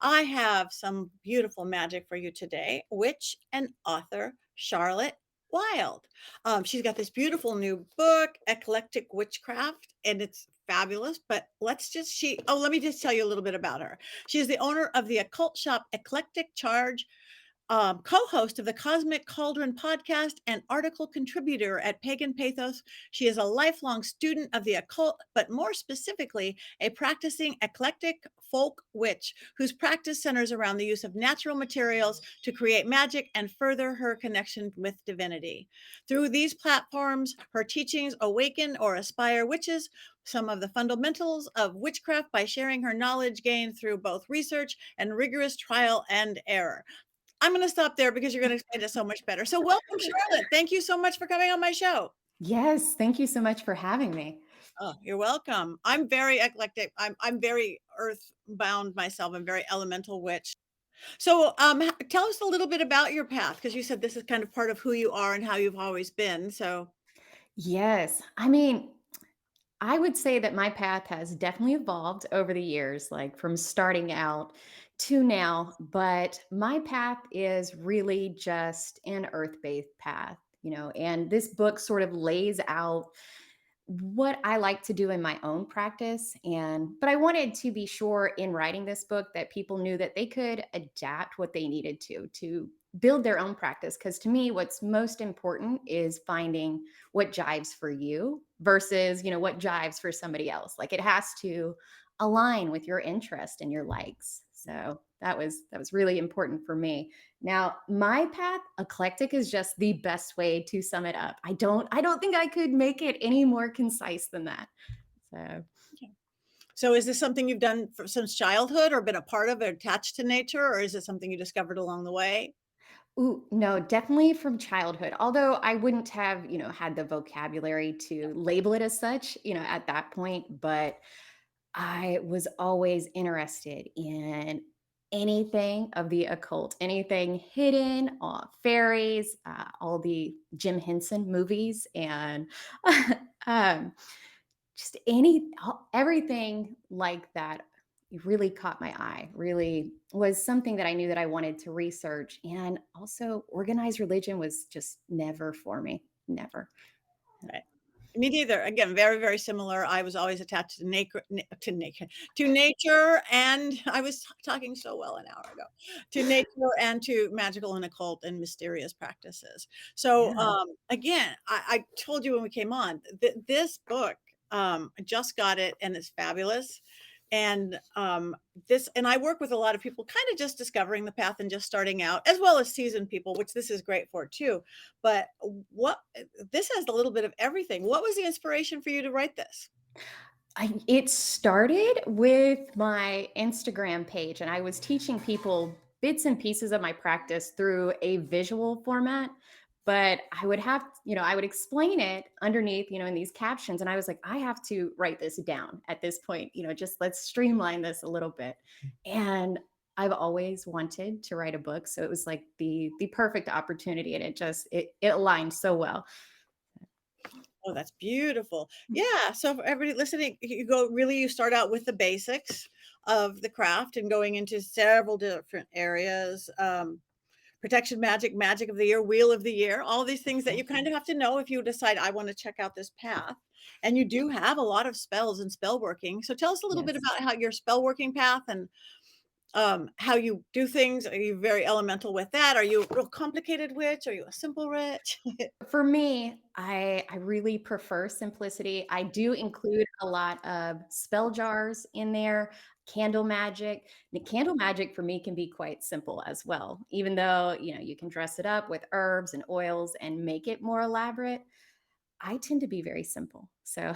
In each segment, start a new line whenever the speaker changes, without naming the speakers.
I have some beautiful magic for you today, witch and author Charlotte Wilde. She's got this beautiful new book, Eclectic Witchcraft, and it's fabulous. But let me just tell you a little bit about her. She is the owner of the occult shop Eclectic Charge, co-host of the Cosmic Cauldron podcast and article contributor at Pagan Pathos. She is a lifelong student of the occult, but more specifically, a practicing eclectic folk witch whose practice centers around the use of natural materials to create magic and further her connection with divinity. Through these platforms, her teachings awaken or aspire witches some of the fundamentals of witchcraft by sharing her knowledge gained through both research and rigorous trial and error. I'm gonna stop there because you're gonna explain it so much better. So welcome, Charlotte. Thank you so much for coming on my show.
Yes, thank you so much for having me.
Oh, you're welcome. I'm very eclectic. I'm very earthbound myself. I'm very elemental witch. So, tell us a little bit about your path because you said this is kind of part of who you are and how you've always been. So,
Yes, I mean, I would say that my path has definitely evolved over the years, like from starting out to now, but my path is really just an earth-based path, and this book sort of lays out what I like to do in my own practice. But I wanted to be sure in writing this book that people knew that they could adapt what they needed to build their own practice. Because to me, what's most important is finding what jives for you versus, what jives for somebody else. Like it has to align with your interest and your likes. So that was really important for me. Now, my path, eclectic, is just the best way to sum it up. I don't think I could make it any more concise than that. So,
okay. So is this something you've done since childhood or been a part of or attached to nature, or is it something you discovered along the way?
ooh, no, definitely from childhood. Although I wouldn't have, had the vocabulary to label it as such, at that point, but I was always interested in anything of the occult, anything hidden, fairies, all the Jim Henson movies, and um, just everything like that really caught my eye. Really was something that I knew that I wanted to research, and also organized religion was just never for me. Never.
Right. Me neither. Again, very, very similar. I was always attached to nature, and I was talking so well an hour ago, to nature and to magical and occult and mysterious practices. So,
Yeah.
again, I told you when we came on, th this book, I just got it and it's fabulous. And I work with a lot of people kind of just discovering the path and just starting out, as well as seasoned people, which this is great for too. But what this has a little bit of everything. What was the inspiration for you to write this?
It started with my Instagram page, and I was teaching people bits and pieces of my practice through a visual format. But I would explain it underneath, in these captions. And I was like, I have to write this down at this point, just let's streamline this a little bit. And I've always wanted to write a book. So it was like the perfect opportunity. And it aligned so well.
Oh, that's beautiful. Yeah. So for everybody listening, you start out with the basics of the craft and going into several different areas. Protection magic, magic of the year, wheel of the year, all these things that you kind of have to know if you decide I want to check out this path. And you do have a lot of spells and spell working. So tell us a little bit
Yes.
about how your spell working path and how you do things. Are you very elemental with that? Are you a real complicated witch? Are you a simple witch?
For me, I really prefer simplicity. I do include a lot of spell jars in there, candle magic. The candle magic for me can be quite simple as well, even though, you can dress it up with herbs and oils and make it more elaborate. I tend to be very simple. So,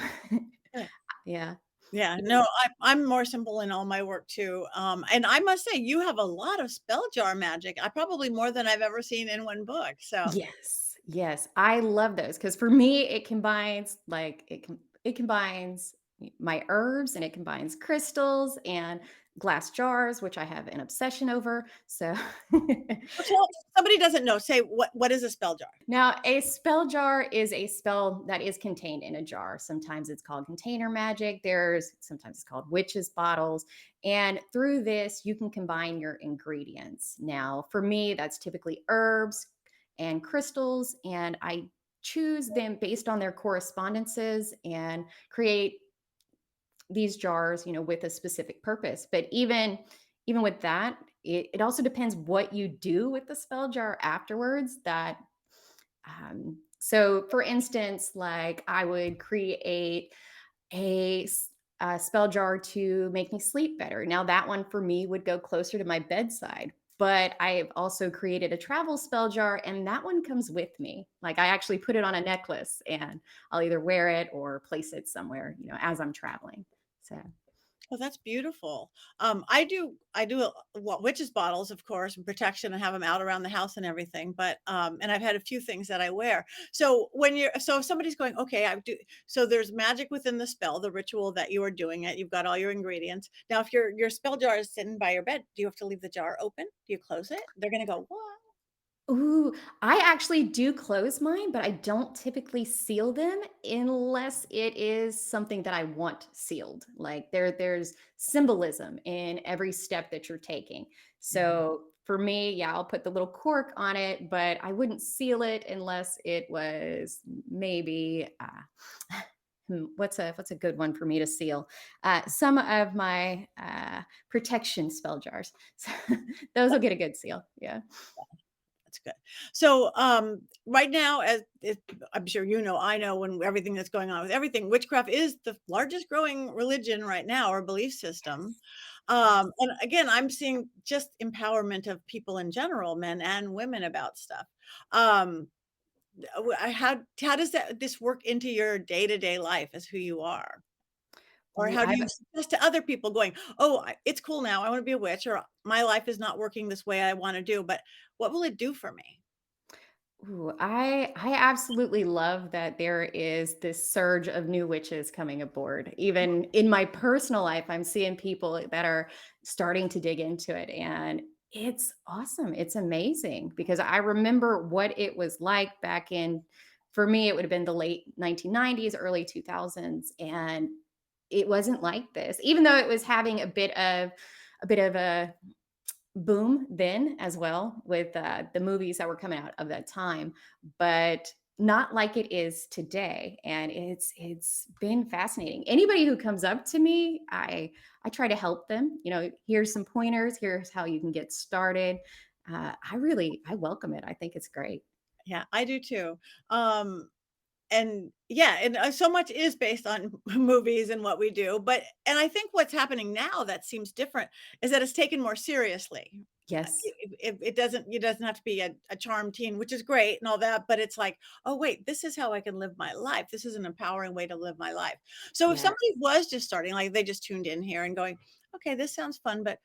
yeah.
Yeah, no, I'm more simple in all my work too. And I must say, you have a lot of spell jar magic. I probably more than I've ever seen in one book. So,
Yes, yes, I love those because for me, it combines my herbs and it combines crystals and glass jars, which I have an obsession over. So
So if somebody doesn't know, say what is a spell jar?
now, a spell jar is a spell that is contained in a jar. Sometimes it's called container magic. There's sometimes it's called witches' bottles. And through this, you can combine your ingredients. Now, for me, that's typically herbs and crystals. And I choose them based on their correspondences and create these jars, with a specific purpose. But even with that, it also depends what you do with the spell jar afterwards. So for instance, like I would create a spell jar to make me sleep better. Now that one for me would go closer to my bedside. But I've also created a travel spell jar, and that one comes with me. Like I actually put it on a necklace, and I'll either wear it or place it somewhere, as I'm traveling. So
Oh, that's beautiful. I do witches bottles, of course, and protection, and have them out around the house and everything. But and I've had a few things that I wear. So if somebody's going, okay, I do. So there's magic within the spell, the ritual that you are doing it. You've got all your ingredients. Now, if your spell jar is sitting by your bed, do you have to leave the jar open? Do you close it? They're gonna go, what?
ooh, I actually do close mine, but I don't typically seal them unless it is something that I want sealed. Like there's symbolism in every step that you're taking. So for me, yeah, I'll put the little cork on it, but I wouldn't seal it unless it was maybe what's a good one for me to seal? Some of my protection spell jars. So those will get a good seal. Yeah.
That's good. So, right now, I'm sure you know, I know when everything that's going on with everything, witchcraft is the largest growing religion right now or belief system.
Yes.
And again, I'm seeing just empowerment of people in general, men and women about stuff. Um, how does this work into your day to day life as who you are? Or
Ooh,
how do
I've
you suggest to other people going, "Oh, it's cool now. I want to be a witch," or "My life is not working this way I want to do, but what will it do for me?"
I absolutely love that there is this surge of new witches coming aboard. Even in my personal life, I'm seeing people that are starting to dig into it, and it's awesome. It's amazing because I remember what it was like back in, for me it would have been the late 1990s, early 2000s, and it wasn't like this. Even though it was having a bit of a boom then as well with the movies that were coming out of that time, but not like it is today. And it's been fascinating. Anybody who comes up to me, I try to help them. Here's some pointers. Here's how you can get started. I welcome it. I think it's great.
Yeah, I do too. Um, and yeah, and so much is based on movies and what we do. And I think what's happening now that seems different is that it's taken more seriously.
Yes.
It doesn't have to be a charm teen, which is great and all that, but it's like, oh wait, this is how I can live my life. This is an empowering way to live my life. So if
Yes.
somebody was just starting, like they just tuned in here and going, okay, this sounds fun, but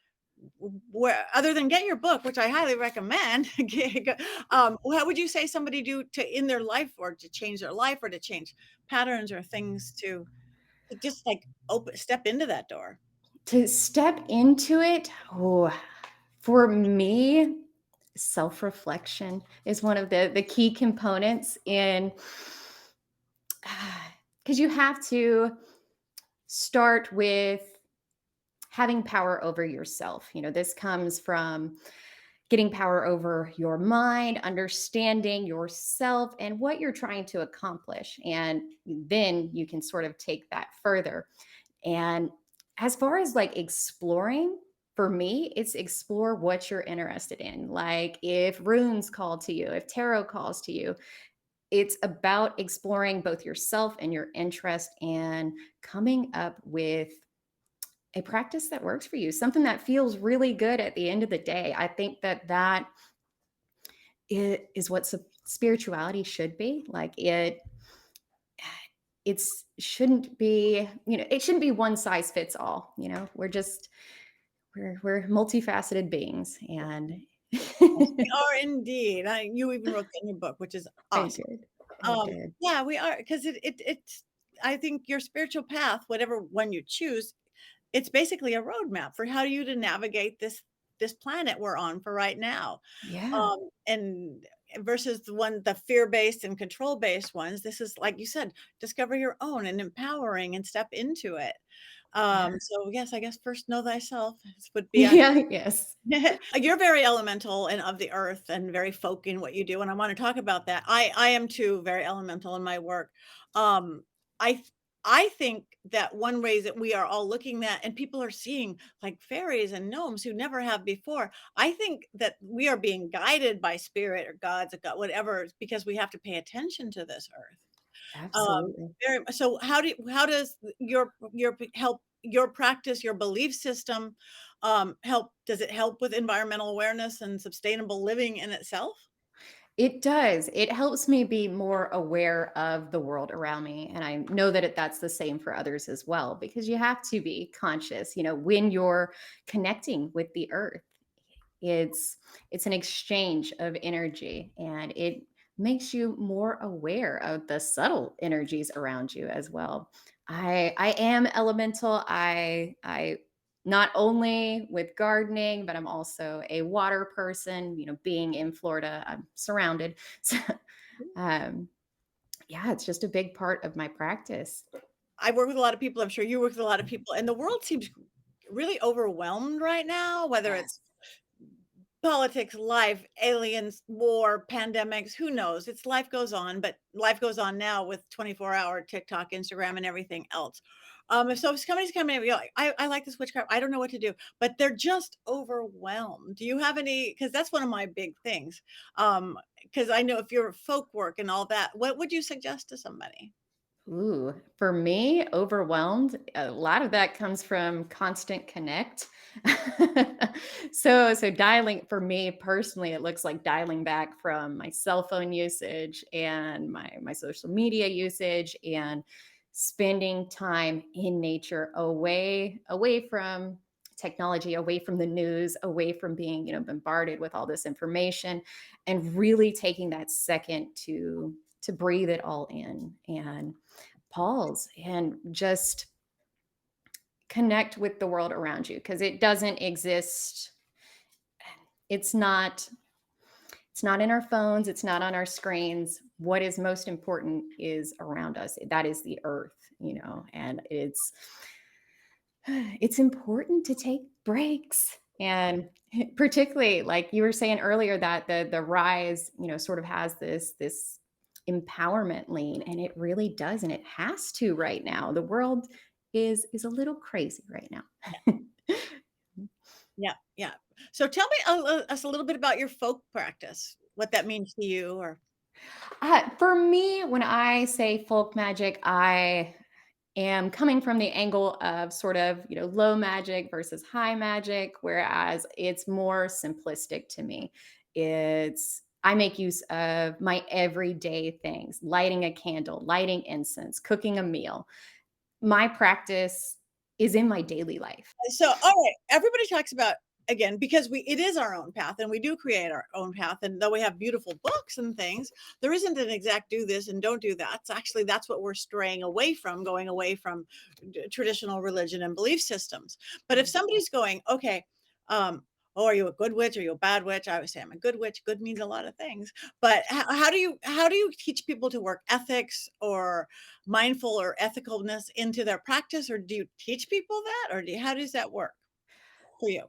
where other than get your book, which I highly recommend, what would you say somebody do to in their life or to change their life or to change patterns or things to just like open step into that door?
To step into it, oh, for me, self-reflection is one of the key components in because you have to start with having power over yourself. This comes from getting power over your mind, understanding yourself and what you're trying to accomplish. And then you can sort of take that further. And as far as like exploring, for me, it's explore what you're interested in. Like if runes call to you, if tarot calls to you, it's about exploring both yourself and your interest and coming up with a practice that works for you, something that feels really good at the end of the day. I think that is what spirituality should be. Like it's shouldn't be, it shouldn't be one size fits all. We're multifaceted beings, and
Yes, we are indeed. You even wrote that in your book, which is
I
awesome.
did. I did.
Yeah, we are because it's. I think your spiritual path, whatever one you choose, it's basically a roadmap for how you to navigate this planet we're on for right now.
Yeah.
And versus the fear-based and control-based ones, this is, like you said, discover your own and empowering and step into it.
Yeah.
So yes, I guess first know thyself would be
Yeah. Yes.
You're very elemental and of the earth and very folk in what you do, and I wanna talk about that. I am too very elemental in my work. Um, I th I think that one way that we are all looking at and people are seeing, like, fairies and gnomes who never have before. I think that we are being guided by spirit or gods or God whatever, because we have to pay attention to this earth.
Absolutely.
Very so how does your help your practice, your belief system, help does it help with environmental awareness and sustainable living in itself?
It does. It helps me be more aware of the world around me. And I know that that's the same for others as well, because you have to be conscious, when you're connecting with the earth. It's an exchange of energy, and it makes you more aware of the subtle energies around you as well. I am elemental. I not only with gardening, but I'm also a water person. Being in Florida, I'm surrounded. So, um, yeah, it's just a big part of my practice.
I work with a lot of people, I'm sure you work with a lot of people, and the world seems really overwhelmed right now, whether it's
Yes.
politics, life, aliens, war, pandemics, who knows? It's life goes on, but life goes on now with 24-hour TikTok, Instagram, and everything else. So if somebody's coming and be like, I like this witchcraft, I don't know what to do, but they're just overwhelmed. Do you have any? Because that's one of my big things. Because I know if you're folk work and all that, what would you suggest to somebody?
Ooh, for me, overwhelmed, a lot of that comes from constant connect. So dialing for me personally, it looks like dialing back from my cell phone usage and my social media usage and spending time in nature away from technology, away from the news, away from being, bombarded with all this information, and really taking that second to breathe it all in and pause and just connect with the world around you, because it doesn't exist. It's not it's not in our phones, it's not on our screens. What is most important is around us. That is the earth, and it's important to take breaks. And particularly, like you were saying earlier, that the rise, sort of has this empowerment lean, and it really does, and it has to right now. The world is a little crazy right now.
Yeah, yeah. So tell me us a little bit about your folk practice, what that means to you, or
For me, when I say folk magic, I am coming from the angle of sort of, low magic versus high magic, whereas it's more simplistic to me. I make use of my everyday things, lighting a candle, lighting incense, cooking a meal. My practice is in my daily life.
so, all right, everybody talks about again, because it is our own path and we do create our own path. And though we have beautiful books and things, there isn't an exact do this and don't do that. It's actually that's what we're straying away from, going away from traditional religion and belief systems. But if somebody's going, okay, oh, are you a good witch? Are you a bad witch? I would say I'm a good witch. Good means a lot of things. But how do you teach people to work ethics or mindful or ethicalness into their practice, or do you teach people that, or how does that work for you?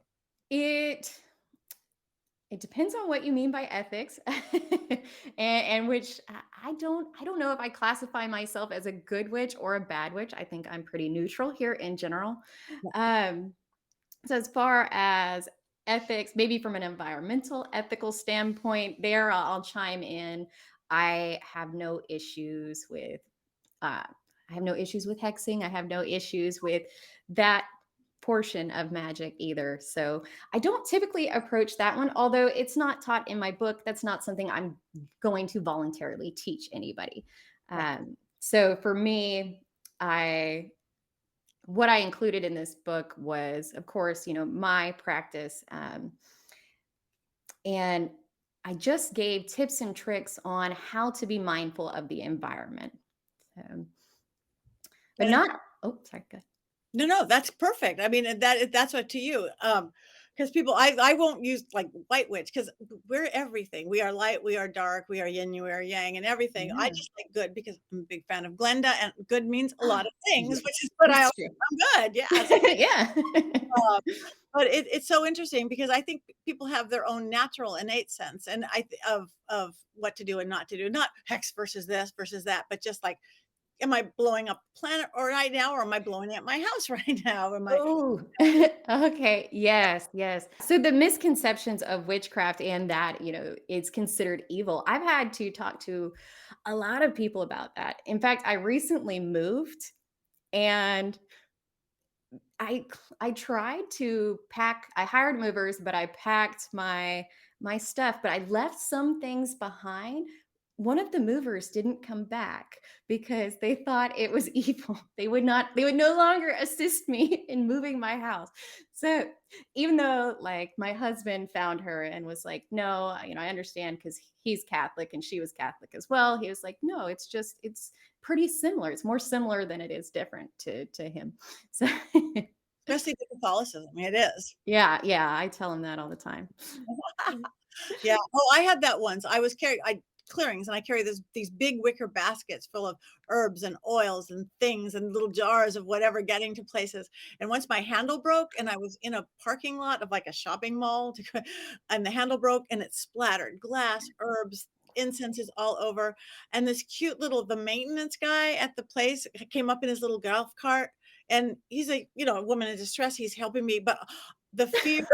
It It depends on what you mean by ethics, and which I don't know if I classify myself as a good witch or a bad witch. I think I'm pretty neutral here in general.
Yeah.
Um, so as far as ethics, maybe from an environmental ethical standpoint, there I'll chime in. I have no issues with uh, I have no issues with hexing. I have no issues with that portion of magic either. So I don't typically approach that one, although it's not taught in my book. That's not something I'm going to voluntarily teach anybody.
Yeah.
So for me, I what I included in this book was, of course, my practice, and I just gave tips and tricks on how to be mindful of the environment. So, but
And
not. Oh, sorry. Good.
No, no, that's perfect. I mean, and that's what to you. Because people, I won't use like white witch because we're everything. We are light, we are dark, we are yin, we are yang, and everything. I
Yeah.
just like good because I'm a big fan of Glenda, and good means a lot
Ah,
of things, which
yes,
is what I
it's
always
true.
I'm good. Yes.
Yeah.
Um, but it's so interesting because I think people have their own natural innate sense and of what to do and not to do. Not hex versus this versus that, but just like, am I blowing up the planet or right now, or am I blowing up my house right now? Am I
Oh, okay. Yes, yes. So the misconceptions of witchcraft and that, it's considered evil. I've had to talk to a lot of people about that. In fact, I recently moved and I tried to pack. I hired movers, but I packed my stuff, but I left some things behind. One of the movers didn't come back because they thought it was evil. They would no longer assist me in moving my house. So even though like my husband found her and was like, no, I understand because he's Catholic and she was Catholic as well. He was like, no, it's pretty similar. It's more similar than it is different to him. So
especially the Catholicism? It is.
yeah, yeah, I tell him that all the time.
Yeah. Oh, I had that once. I was carrying I clearings and I carry these big wicker baskets full of herbs and oils and things and little jars of whatever getting to places. And once my handle broke and I was in a parking lot of like a shopping mall and the handle broke and it splattered glass, herbs, incenses all over. And this cute little the maintenance guy at the place came up in his little golf cart and he's a woman in distress. He's helping me, but the fear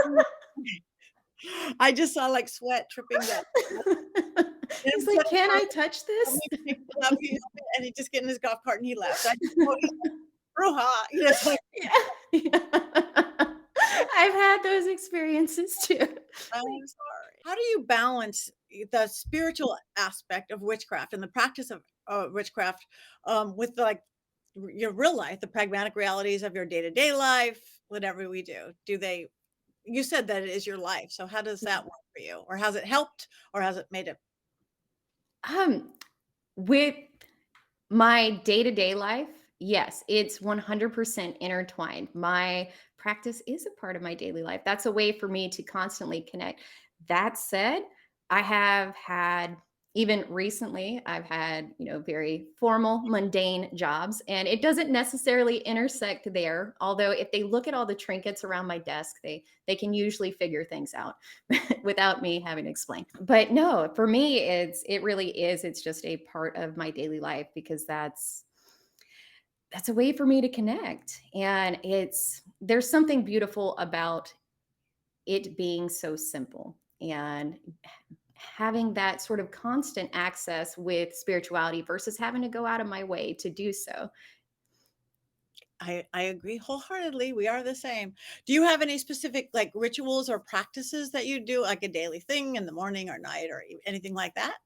I just saw, like, sweat dripping down, and
He's
instead
like,
of
"Can I
trying
touch
to help
this?"
me pick it up, he helped me and he just get in his golf cart and he left. I just know he's like, "Brewha," it's like,
Yeah, yeah. I've had those experiences too.
"I'm sorry." How do you balance the spiritual aspect of witchcraft and the practice of, witchcraft, with, like, your real life, the pragmatic realities of your day-to-day life, whatever we do? Do they you said that it is your life, so how does that
Yeah.
work for you? Or has it helped, or has it made it
Um, with my day-to-day life, yes, it's 100% intertwined. My practice is a part of my daily life. That's a way for me to constantly connect. That said, I have had even recently, I've had, very formal, mundane jobs, and it doesn't necessarily intersect there. Although if they look at all the trinkets around my desk, they can usually figure things out without me having to explain. But no, for me, it really is. It's just a part of my daily life because that's a way for me to connect. And there's something beautiful about it being so simple and having that sort of constant access with spirituality versus having to go out of my way to do so.
I agree wholeheartedly. We are the same. Do you have any specific like rituals or practices that you do, like a daily thing in the morning or night or anything like that?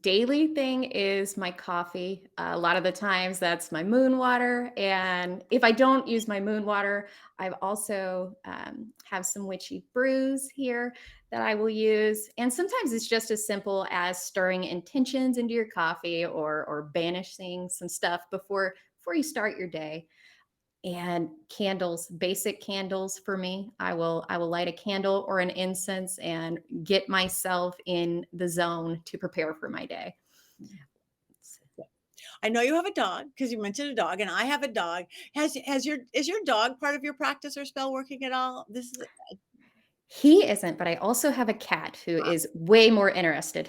Daily thing is my coffee. A lot of the times that's my moon water. And if I don't use my moon water, I've also have some witchy brews here that I will use. And sometimes it's just as simple as stirring intentions into your coffee or banishing some stuff before you start your day. And candles, basic candles for me. I will light a candle or an incense and get myself in the zone to prepare for my day.
I know you have a dog because you mentioned a dog, and I have a dog. Has your is your dog part of your practice or spell working at all? This is
He isn't, but I also have a cat who is way more interested.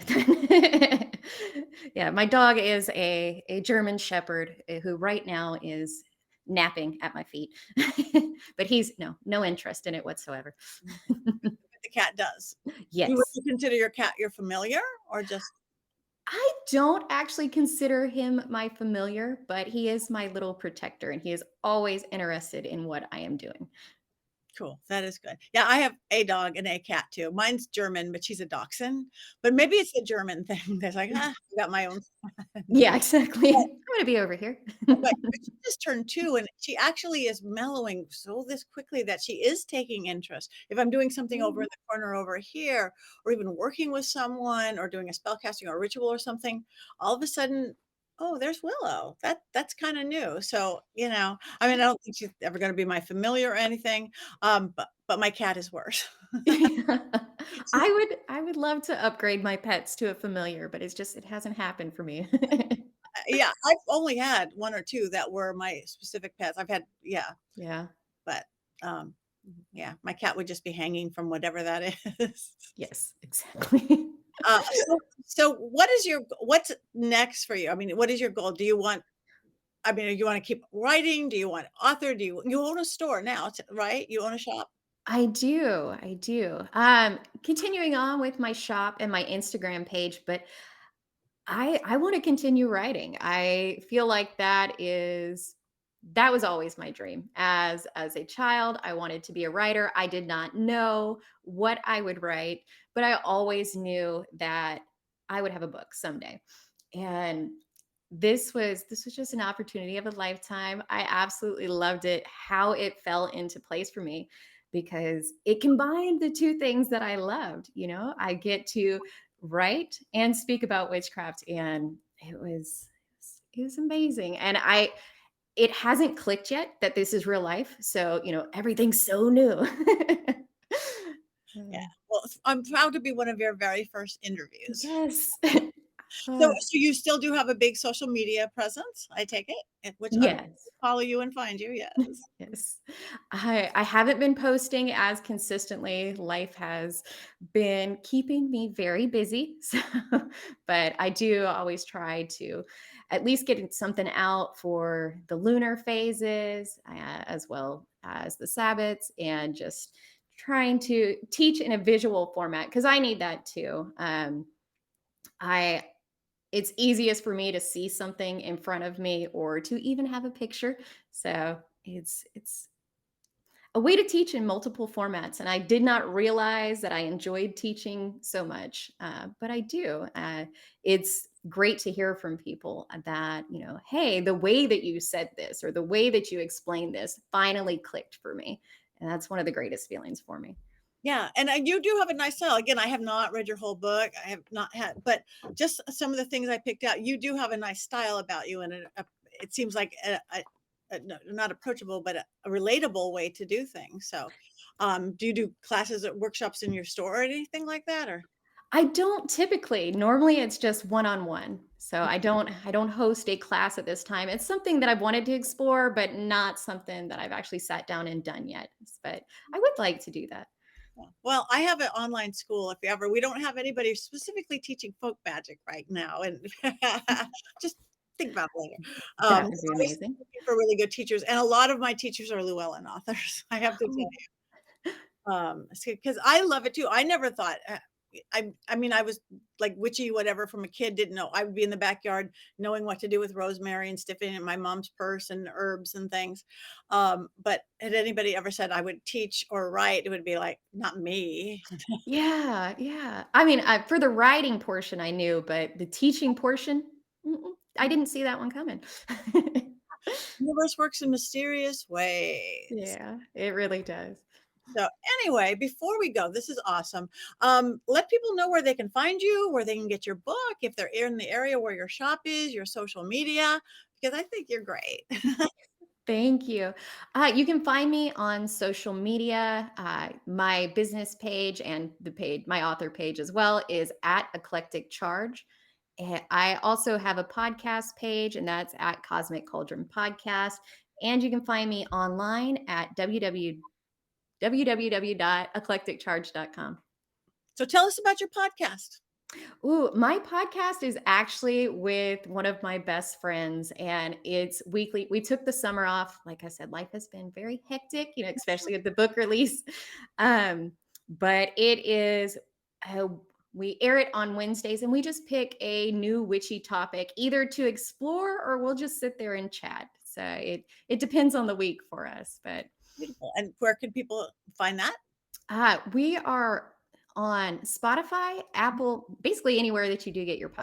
Yeah, my dog is a German shepherd who right now is napping at my feet. But he's no interest in it whatsoever.
what the cat does. Would
Yes.
you consider your cat your familiar or just
I don't actually consider him my familiar, but he is my little protector and he is always interested in what I am doing.
cool? That is good. Yeah, I have a dog and a cat too. Mine's German, but she's a dachshund. But maybe it's the German thing. That's like, I got my own.
Yeah, exactly. I'm gonna be over here.
But she just turned 2, and she actually is mellowing so this quickly that she is taking interest. If I'm doing something over in the corner over here, or even working with someone or doing a spell casting or a ritual or something, all of a sudden Oh, there's Willow. That's kinda new. So, I mean, I don't think she's ever gonna be my familiar or anything, but my cat is worse.
I would love to upgrade my pets to a familiar, but it hasn't happened for me.
Yeah, I've only had 1 or 2 that were my specific pets. I've had yeah,
Yeah.
but, um, yeah, my cat would just be hanging from whatever that is.
Yes, exactly.
So what's next for you? I mean, what is your goal? Do you want I mean, do you wanna keep writing? Do you want author? You own a store now, right? You own a shop?
I do, I do. Continuing on with my shop and my Instagram page, but I wanna continue writing. I feel like that was always my dream. As a child, I wanted to be a writer. I did not know what I would write, but I always knew that I would have a book someday. And this was just an opportunity of a lifetime. I absolutely loved it, how it fell into place for me because it combined the two things that I loved, you know? I get to write and speak about witchcraft, and it was amazing. And I it hasn't clicked yet that this is real life, so, everything's so new.
Yeah.
Uh,
Well, I'm proud to be one of your very first interviews.
yes.
So
Uh,
so you still do have a big social media presence, I take it? And which other
yes.
people follow you and find you, yes.
Yes. I haven't been posting as consistently. Life has been keeping me very busy. So, but I do always try to at least get something out for the lunar phases, as well as the Sabbats, and just trying to teach in a visual format because I need that too. I it's easiest for me to see something in front of me or to even have a picture. So it's a way to teach in multiple formats. And I did not realize that I enjoyed teaching so much, but I do. It's great to hear from people that, hey, the way that you said this or the way that you explained this finally clicked for me. And that's one of the greatest feelings for me.
Yeah, and you do have a nice style. Again, I have not read your whole book. I have not had but just some of the things I picked out, you do have a nice style about you and it seems like no, not approachable, but a relatable way to do things. So, do you do classes or workshops in your store or anything like that? Or
I don't typically. Normally it's just one-on-one. So I don't host a class at this time. It's something that I've wanted to explore, but not something that I've actually sat down and done yet. But I would like to do that.
yeah. Well, I have an online school if you ever we don't have anybody specifically teaching folk magic right now, and just think about it later.
That would
So
be
I was
amazing.
looking for really good teachers, and a lot of my teachers are Llewellyn authors, I have to tell
Oh,
you. Because I love it too. I never thought, I mean, I was like witchy, whatever, from a kid, didn't know. I would be in the backyard knowing what to do with rosemary and stuffing it in my mom's purse and herbs and things. But had anybody ever said I would teach or write, it would be like, not me.
yeah, yeah. I mean, for the writing portion, I knew, but the teaching portion, I didn't see that one coming.
Universe works in mysterious ways.
Yeah, it really does.
So anyway, before we go, this is awesome. Let people know where they can find you, where they can get your book, if they're in the area where your shop is, your social media, because I think you're great.
Thank you. You can find me on social media. My business page and my author page as well, is at Eclectic Charge. And I also have a podcast page, and that's at Cosmic Cauldron Podcast. And you can find me online at www.eclecticcharge.com.
So tell us about your podcast.
Ooh, my podcast is actually with one of my best friends, and it's weekly. We took the summer off. Like I said, life has been very hectic, especially with the book release. But it is, uh, we air it on Wednesdays, and we just pick a new witchy topic, either to explore or we'll just sit there and chat. So it depends on the week for us. But
Beautiful. And where can people find that?
we are on Spotify, Apple, basically anywhere that you do get your